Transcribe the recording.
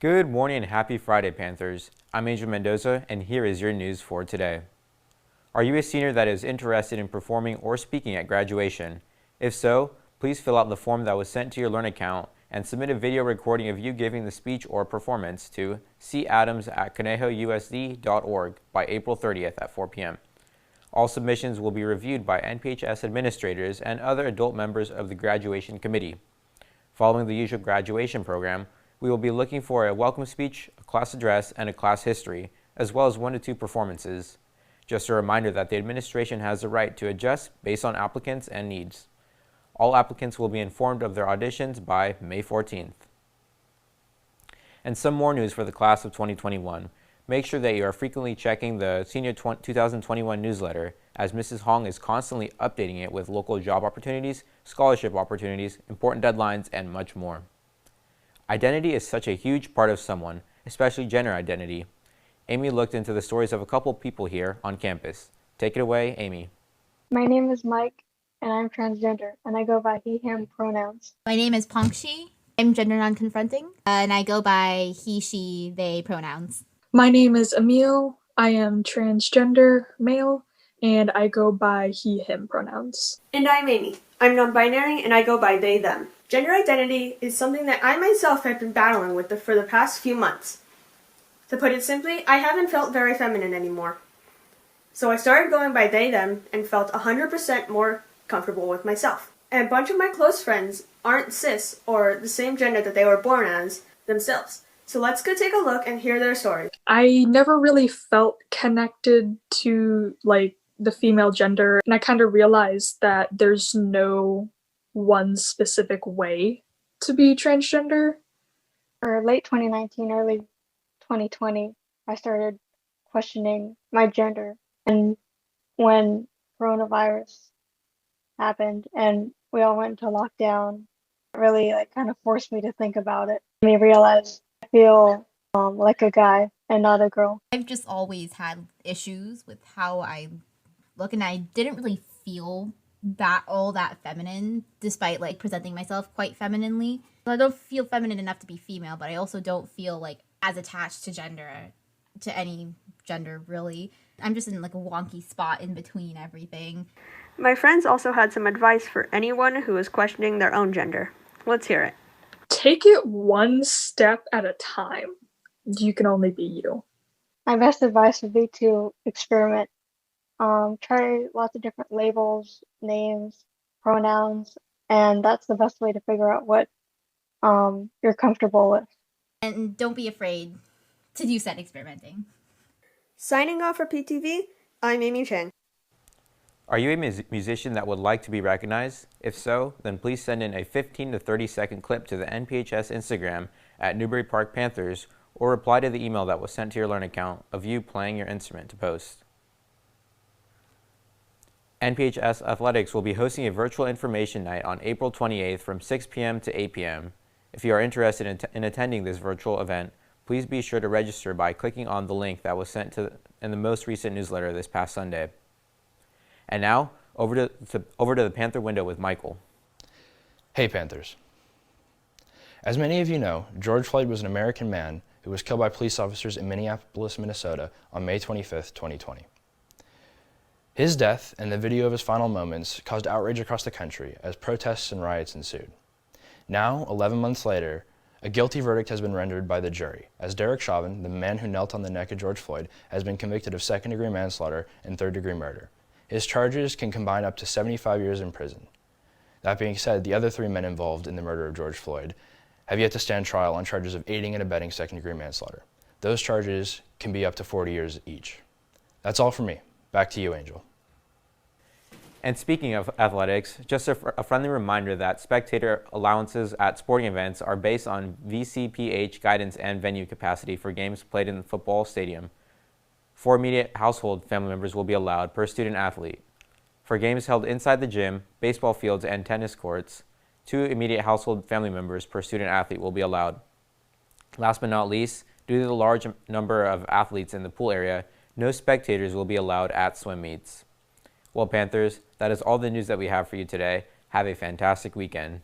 Good morning and happy Friday, Panthers. I'm Angel Mendoza, and here is your news for today. Are you a senior that is interested in performing or speaking at graduation? If so, please fill out the form that was sent to your Learn account and submit a video recording of you giving the speech or performance to cadams@conejousd.org by April 30th at 4 p.m. All submissions will be reviewed by NPHS administrators and other adult members of the graduation committee. Following the usual graduation program, we will be looking for a welcome speech, a class address, and a class history, as well as 1 to 2 performances. Just a reminder that the administration has the right to adjust based on applicants and needs. All applicants will be informed of their auditions by May 14th. And some more news for the class of 2021. Make sure that you are frequently checking the Senior 2021 newsletter, as Mrs. Hong is constantly updating it with local job opportunities, scholarship opportunities, important deadlines, and much more. Identity is such a huge part of someone, especially gender identity. Amy looked into the stories of a couple people here on campus. Take it away, Amy. My name is Mike, and I'm transgender, and I go by he, him pronouns. My name is Pongshi. I'm gender non-confronting, and I go by he, she, they pronouns. My name is Emil. I am transgender male, and I go by he, him pronouns. And I'm Amy. I'm non-binary, and I go by they, them. Gender identity is something that I myself have been battling with for the past few months. To put it simply, I haven't felt very feminine anymore. So I started going by they, them, and felt 100% more comfortable with myself. And a bunch of my close friends aren't cis or the same gender that they were born as themselves. So let's go take a look and hear their stories. I never really felt connected to the female gender, and I kind of realized that there's no one specific way to be transgender. For late 2019, early 2020, I started questioning my gender. And when coronavirus happened and we all went into lockdown, it really kind of forced me to think about it. Made me realize I feel like a guy and not a girl. I've just always had issues with how I look, and I didn't really feel all that feminine, despite presenting myself quite femininely. I don't feel feminine enough to be female, but I also don't feel as attached to any gender, really. I'm just in a wonky spot in between everything. My friends also had some advice for anyone who is questioning their own gender. Let's hear it. Take it one step at a time. You can only be you. My best advice would be to experiment. Try lots of different labels, names, pronouns, and that's the best way to figure out what you're comfortable with. And don't be afraid to do said experimenting. Signing off for PTV, I'm Amy Chang. Are you a musician that would like to be recognized? If so, then please send in a 15 to 30 second clip to the NPHS Instagram at Newbury Park Panthers, or reply to the email that was sent to your Learn account of you playing your instrument to post. NPHS Athletics will be hosting a virtual information night on April 28th from 6 p.m. to 8 p.m. If you are interested in attending this virtual event, please be sure to register by clicking on the link that was sent in the most recent newsletter this past Sunday. And now, over to the Panther window with Michael. Hey Panthers. As many of you know, George Floyd was an American man who was killed by police officers in Minneapolis, Minnesota on May 25th, 2020. His death and the video of his final moments caused outrage across the country as protests and riots ensued. Now, 11 months later, a guilty verdict has been rendered by the jury, as Derek Chauvin, the man who knelt on the neck of George Floyd, has been convicted of second-degree manslaughter and third-degree murder. His charges can combine up to 75 years in prison. That being said, the other 3 men involved in the murder of George Floyd have yet to stand trial on charges of aiding and abetting second-degree manslaughter. Those charges can be up to 40 years each. That's all from me. Back to you, Angel. And speaking of athletics, just a friendly reminder that spectator allowances at sporting events are based on VCPH guidance and venue capacity for games played in the football stadium. 4 immediate household family members will be allowed per student athlete. For games held inside the gym, baseball fields, and tennis courts, 2 immediate household family members per student athlete will be allowed. Last but not least, due to the large number of athletes in the pool area, no spectators will be allowed at swim meets. Well, Panthers, that is all the news that we have for you today. Have a fantastic weekend.